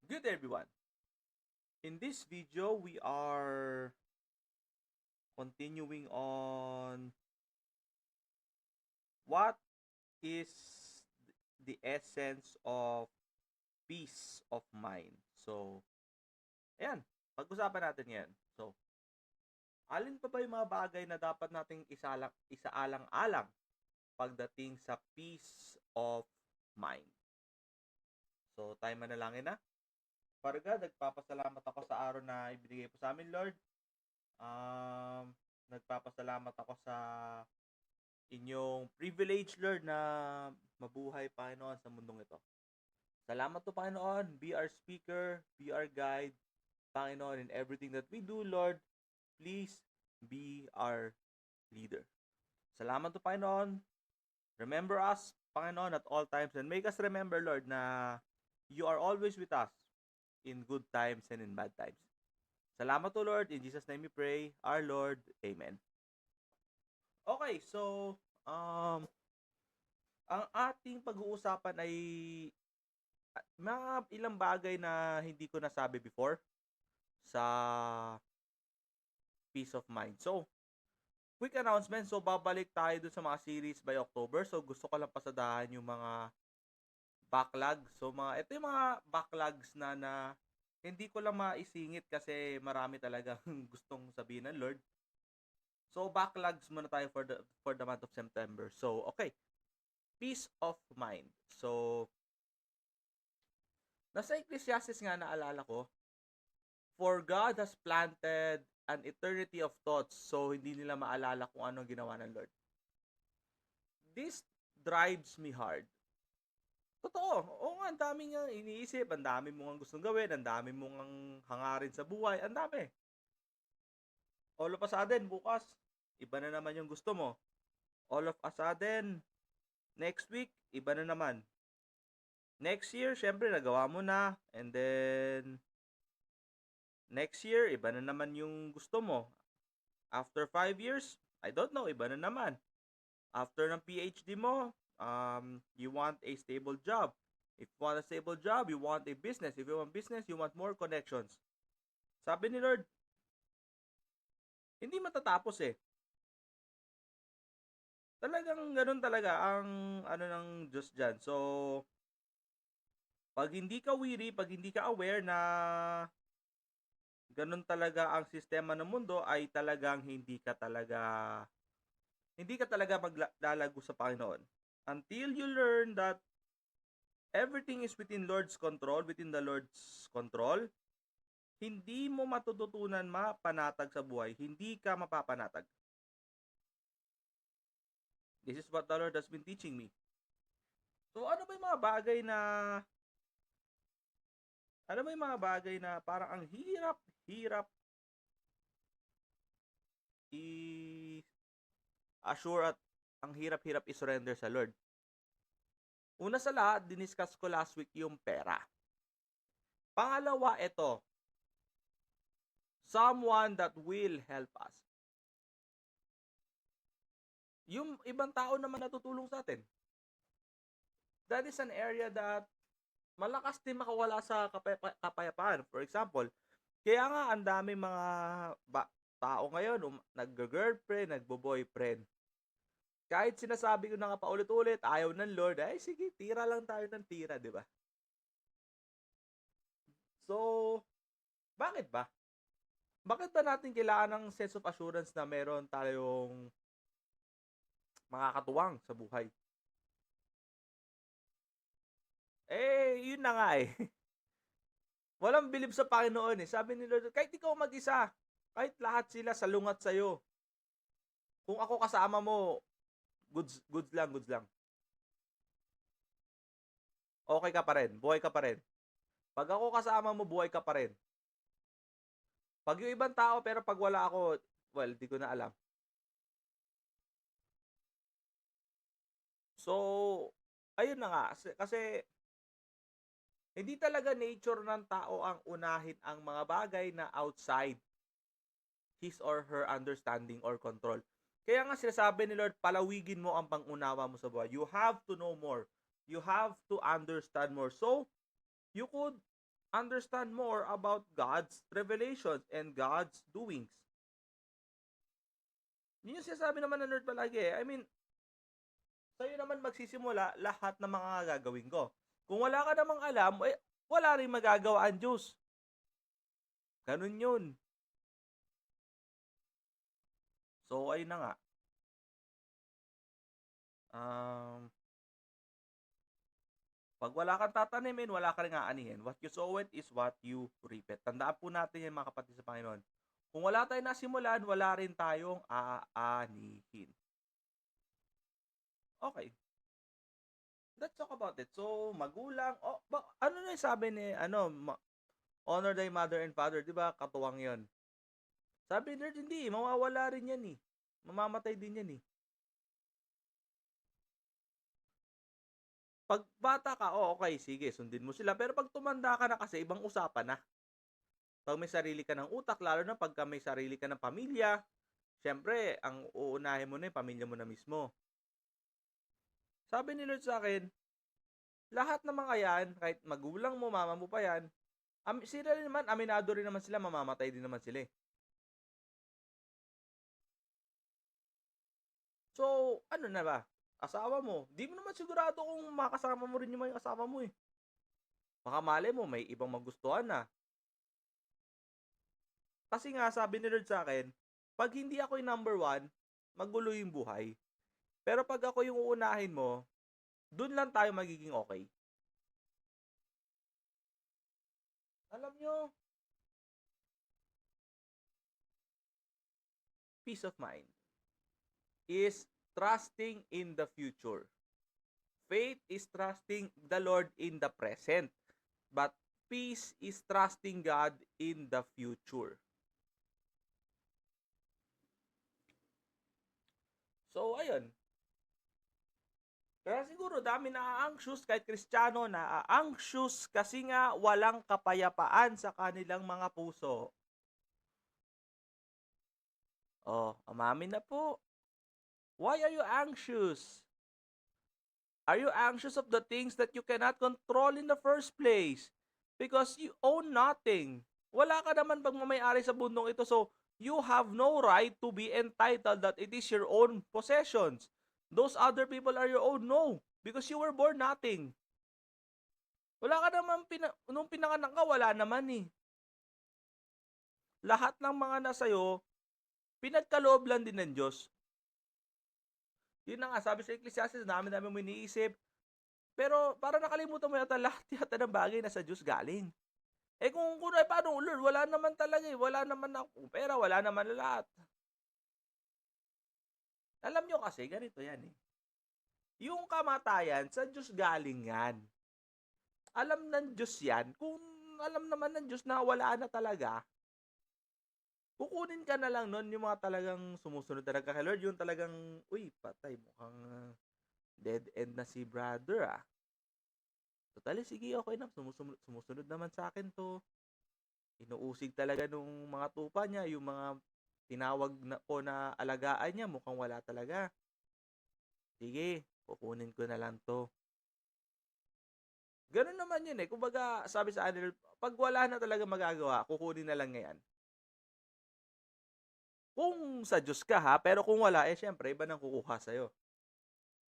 Good everyone. In this video, we are continuing on what is the essence of peace of mind. So, ayan, pag-usapan natin 'yan. So, alin pa ba yung mga bagay na dapat nating isaalang-alang pagdating sa peace of mind? So, tayo manalangin na. Father God, nagpapasalamat ako sa araw na ibinigay po sa amin, Lord. Nagpapasalamat ako sa inyong privilege, Lord, na mabuhay, Panginoon, sa mundong ito. Salamat po, Panginoon. Be our speaker, be our guide, Panginoon, in everything that we do, Lord. Please be our leader. Salamat po, Panginoon. Remember us, Panginoon, at all times, and make us remember, Lord, na you are always with us in good times and in bad times. Salamat po, Lord. In Jesus' name we pray, our Lord. Amen. Okay, so, ang ating pag-uusapan ay mga ilang bagay na hindi ko nasabi before sa peace of mind. So, quick announcement. So, babalik tayo dun sa mga series by October. So, gusto ko lang pasadahan yung mga backlog. So, ito yung mga backlogs na hindi ko lang maisingit kasi marami talagang gustong sabihin ng Lord. So, backlogs muna tayo for the month of September. So, okay. Peace of mind. So, nasa Ecclesiastes nga naalala ko, for God has planted an eternity of thoughts, so hindi nila maalala kung ano ginawa ng Lord. This drives me hard. Totoo, oo nga, ang dami nga iniisip, ang dami mong gustong gawin, ang dami mong hangarin sa buhay, ang dami. All of a sudden, bukas, iba na naman yung gusto mo. All of a sudden, next week, iba na naman. Next year, syempre, nagawa mo na, and then, next year, iba na naman yung gusto mo. After 5 years, I don't know, iba na naman. After ng PhD mo, you want a stable job. If you want a stable job, you want a business. If you want business, you want more connections. Sabi ni Lord, hindi matatapos eh. Talagang ganun talaga ang ano ng Diyos dyan. So, pag hindi ka weary, pag hindi ka aware na ganun talaga ang sistema ng mundo, ay talagang hindi ka talaga maglalago sa Panginoon. Until you learn that everything is within Lord's control, within the Lord's control, hindi mo matututunan mapanatag sa buhay. Hindi ka mapapanatag. This is what the Lord has been teaching me. So, ano ba yung mga bagay na parang ang hirap i-assure at ang hirap-hirap i-surrender sa Lord. Una sa lahat, diniscuss ko last week yung pera. Pangalawa, ito, someone that will help us. Yung ibang tao naman natutulong sa atin. That is an area that malakas din makawala sa kapayapaan. For example, kaya nga ang dami mga tao ngayon nag-girlfriend, nagbo-boyfriend. Kahit sinasabi ko na nga paulit-ulit, ayaw ng Lord, ay sige, tira lang tayo ng tira, di ba? So, bakit ba? Bakit ba natin kailangan ng sense of assurance na meron tayong mga katuwang sa buhay? Yun na nga eh. Walang bilib sa Panginoon eh. Sabi ni Lord, kahit ikaw mag-isa, kahit lahat sila salungat sa'yo, kung ako kasama mo, goods lang. Okay ka pa rin, buhay ka pa rin. Pag ako kasama mo, buhay ka pa rin. Pag yung ibang tao, pero pag wala ako, well, di ko na alam. So, ayun na nga. Kasi, hindi talaga nature ng tao ang unahin ang mga bagay na outside his or her understanding or control. Kaya nga sinasabi ni Lord, palawigin mo ang pangunawa mo sa buhay. You have to know more. You have to understand more. So, you could understand more about God's revelations and God's doings. Yun yung sinasabi naman ng Lord palagi eh. I mean, sa'yo naman magsisimula lahat ng mga gagawin ko. Kung wala ka namang alam, eh, wala rin magagawa ang Diyos. Ganun yun. So, ayun na nga. Pag wala kang tatanimin, wala ka rin aanihin. What you sow it is what you reap it. Tandaan po natin yan mga kapatid sa Panginoon. Kung wala tayong nasimulan, wala rin tayong aanihin. Okay. Let's talk about it. So, magulang, ano na yung sabi ni, honor thy mother and father, di ba? Katuwang yon. Sabi ni Lord, hindi, mawawala rin yan eh. Mamamatay din yan eh. Pag bata ka, okay, sige, sundin mo sila. Pero pag tumanda ka na kasi, ibang usapan na. Pag may sarili ka ng utak, lalo na pagka may sarili ka ng pamilya, syempre, ang uunahin mo na yung pamilya mo na mismo. Sabi ni Lord sa akin, lahat ng mga yan, kahit magulang mo, mama mo pa yan, sila rin naman, aminado rin naman sila, mamamatay din naman sila. So, ano na ba? Asawa mo, di mo naman sigurado kung makasama mo rin yung mga asawa mo eh. Baka mali mo, may ibang magustuhan na. Kasi nga, sabi ni Lord sa akin, pag hindi ako yung number one, magulo yung buhay. Pero pag ako yung uunahin mo, dun lang tayo magiging okay. Alam nyo, peace of mind is trusting in the future. Faith is trusting the Lord in the present. But peace is trusting God in the future. So, ayun. Kaya siguro dami na-anxious kahit Kristiyano na-anxious kasi nga walang kapayapaan sa kanilang mga puso. Oh, umamin na po. Why are you anxious? Are you anxious of the things that you cannot control in the first place? Because you own nothing. Wala ka naman pagmamayari sa bundong ito, so you have no right to be entitled that it is your own possessions. Those other people are your own. No, because you were born nothing. Wala ka naman, nung pinanganak ka, wala naman eh. Lahat ng mga nasa'yo, pinagkaloob lang din ng Diyos. Yun na nga, sabi sa Ecclesiastes, dami mo iniisip. Pero para nakalimutan mo yata lahat yata ng bagay na sa Diyos galing. Eh kung paano, Lord, wala naman talaga eh. Wala naman ako pera, wala naman lahat. Alam nyo kasi, ganito yan eh. Yung kamatayan, sa Diyos galing yan. Alam ng Diyos yan. Kung alam naman ng Diyos na wala na talaga, kukunin ka na lang nun yung mga talagang sumusunod talaga kay Lord. Yung talagang, uy, patay, mukhang dead end na si brother ah. Totally, sige, okay na. Sumusunod naman sa akin to. Inuusig talaga nung mga tupa niya, yung mga tinawag na po na alagaan niya, mukhang wala talaga. Sige, kukunin ko na lang to. Ganun naman yun eh. Kumbaga, sabi sa Lord, pag wala na talaga magagawa, kukunin na lang ngayon. Kung sa Diyos ka ha, pero kung wala, eh syempre, iba nang kukuha sa'yo.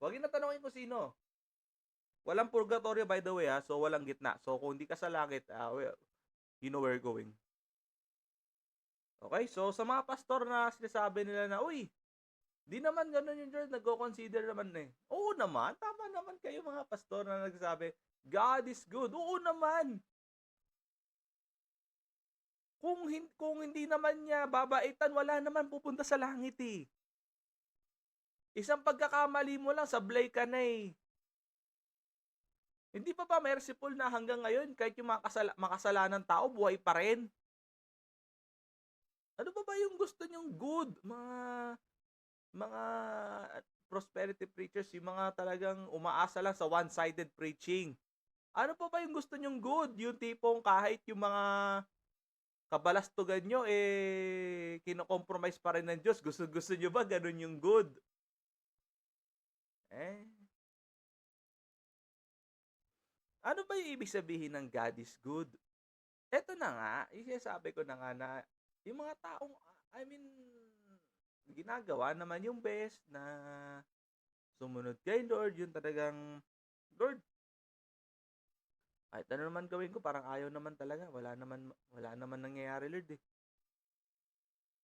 Huwag na tanongin kung sino. Walang purgatorio by the way ha, so walang gitna. So kung hindi ka sa langit, you know where you're going. Okay, so sa mga pastor na sinasabi nila na, uy, di naman ganun yung Lord, nag-consider naman eh. Oo naman, tama naman kayo mga pastor na nagsasabi, God is good. Oo naman. Kung hindi naman niya babaitan, wala naman pupunta sa langit eh. Isang pagkakamali mo lang, sablay ka na eh. Hindi pa ba merciful na hanggang ngayon, kahit yung makasalanan tao, buhay pa rin? Ano ba yung gusto nyong good? Mga prosperity preachers, yung mga talagang umaasa lang sa one-sided preaching. Ano pa ba yung gusto nyong good? Yung tipong kahit yung mga kabalastugan nyo, kino-compromise pa rin ng Diyos. Gusto nyo ba ganun yung good? Ano ba yung ibig sabihin ng God is good? Eto na nga, yung sinasabi ko na nga na yung mga taong, I mean, ginagawa naman yung best na sumunod kay Lord, yung talagang, Lord, kahit ano naman gawin ko, parang ayaw naman talaga. Wala naman nangyayari, Lord eh.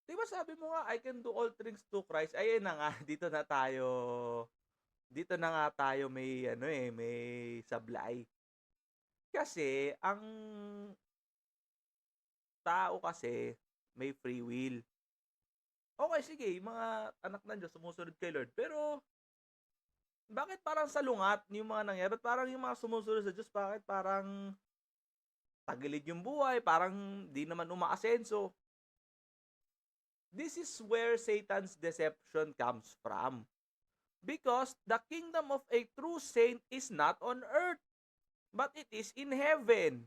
Di ba sabi mo nga, I can do all things through Christ. Ayun na nga, dito na nga tayo may ano may sablay. Kasi ang tao kasi may free will. Okay, sige, yung mga anak ng Diyos sumusunod kay Lord. Pero bakit parang salungat yung mga nangyayari? Ba't parang yung mga sumusunod sa Diyos, bakit parang tagilid yung buhay, parang di naman umaasenso? This is where Satan's deception comes from. Because the kingdom of a true saint is not on earth, but it is in heaven.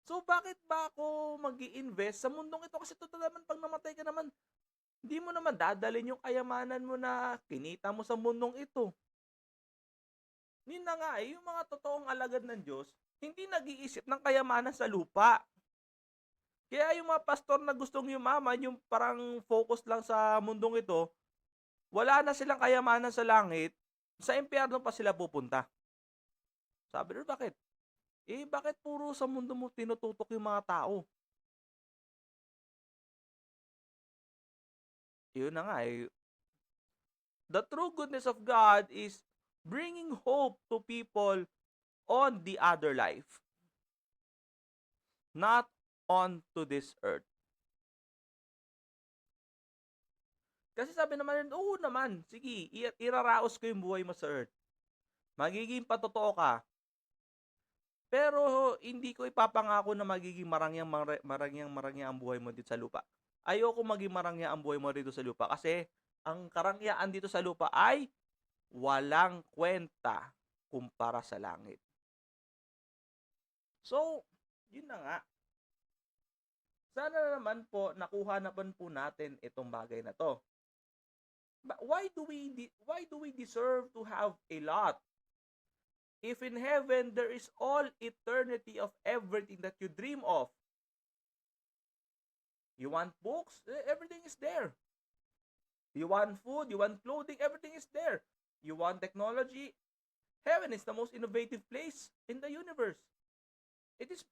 So bakit ba ako mag-i-invest sa mundong ito? Kasi total naman pag namatay ka naman, hindi mo naman dadalhin yung kayamanan mo na kinita mo sa mundong ito. Yun na nga yung mga totoong alagad ng Diyos, hindi nag-iisip ng kayamanan sa lupa. Kaya yung mga pastor na gustong yumaman, yung parang focus lang sa mundong ito, wala na silang kayamanan sa langit, sa impyerno pa sila pupunta. Sabi nyo, bakit? Bakit puro sa mundo mo tinututok yung mga tao? Yun na nga The true goodness of God is bringing hope to people on the other life, not on to this earth. Kasi sabi naman, oo naman, sige, iraraos ko yung buhay mo sa earth. Magiging patotoo ka. Pero hindi ko ipapangako na magiging marangyang ang buhay mo dito sa lupa. Ayoko maging marangya ang buhay mo dito sa lupa kasi ang karangyaan dito sa lupa ay walang kwenta kumpara sa langit. So, yun na nga. Sana naman po nakuha naman po natin itong bagay na to. But why do we deserve to have a lot? If in heaven there is all eternity of everything that you dream of. You want books? Everything is there. You want food? You want clothing? Everything is there. You want technology? Heaven is the most innovative place in the universe. It is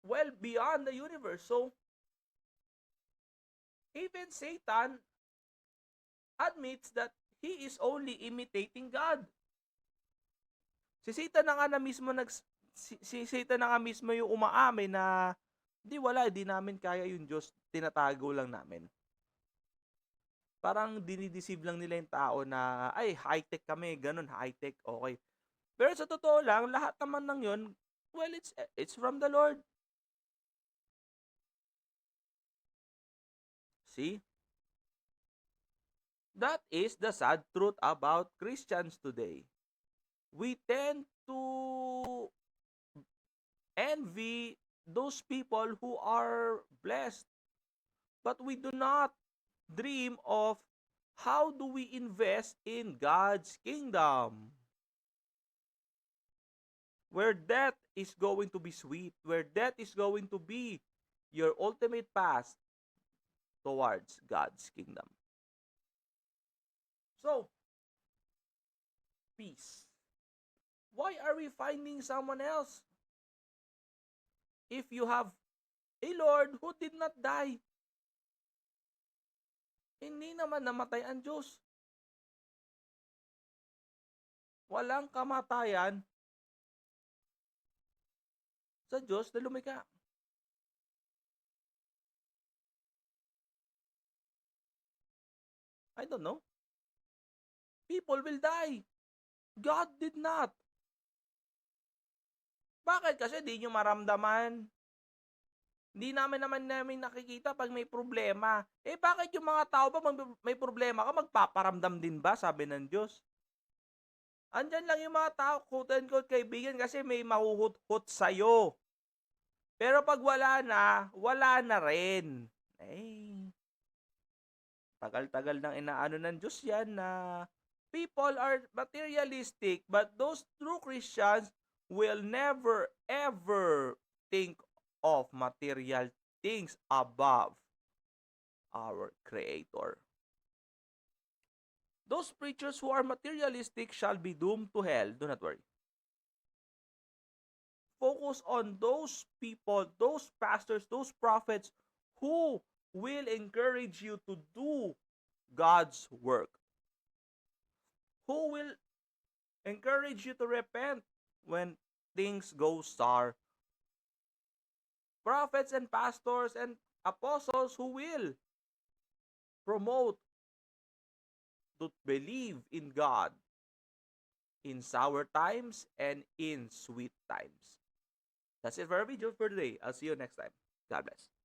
well beyond the universe. So, even Satan admits that he is only imitating God. Si Satan na nga na mismo si Satan na nga mismo yung umaamin na di namin kaya yung Diyos, tinatago lang namin. Parang dinideceive lang nila yung tao na ay high-tech kami, ganun, high-tech, okay. Pero sa totoo lang, lahat naman ng yun, well, it's from the Lord. See? That is the sad truth about Christians today. We tend to envy those people who are blessed, but we do not dream of how do we invest in God's kingdom, where death is going to be sweet, where death is going to be your ultimate path towards God's kingdom. So, peace. Why are we finding someone else? If you have a Lord who did not die, hindi naman namatay ang Diyos. Walang kamatayan sa Diyos na lumikha. I don't know. People will die. God did not. Bakit? Kasi di nyo maramdaman. Hindi namin nakikita pag may problema. Bakit yung mga tao ba may problema ka, magpaparamdam din ba? Sabi ng Diyos. Andyan lang yung mga tao, quote-unquote kaibigan, kasi may mahuhut-hut sa'yo. Pero pag wala na rin. Tagal-tagal nang inaano ng Diyos yan na people are materialistic, but those true Christians will never ever think of material things above our Creator. Those preachers who are materialistic shall be doomed to hell. Do not worry. Focus on those people, those pastors, those prophets who will encourage you to do God's work. Who will encourage you to repent when things go sour. Prophets and pastors and apostles who will promote to believe in God in sour times and in sweet times. That's it for our video for today. I'll see you next time. God bless.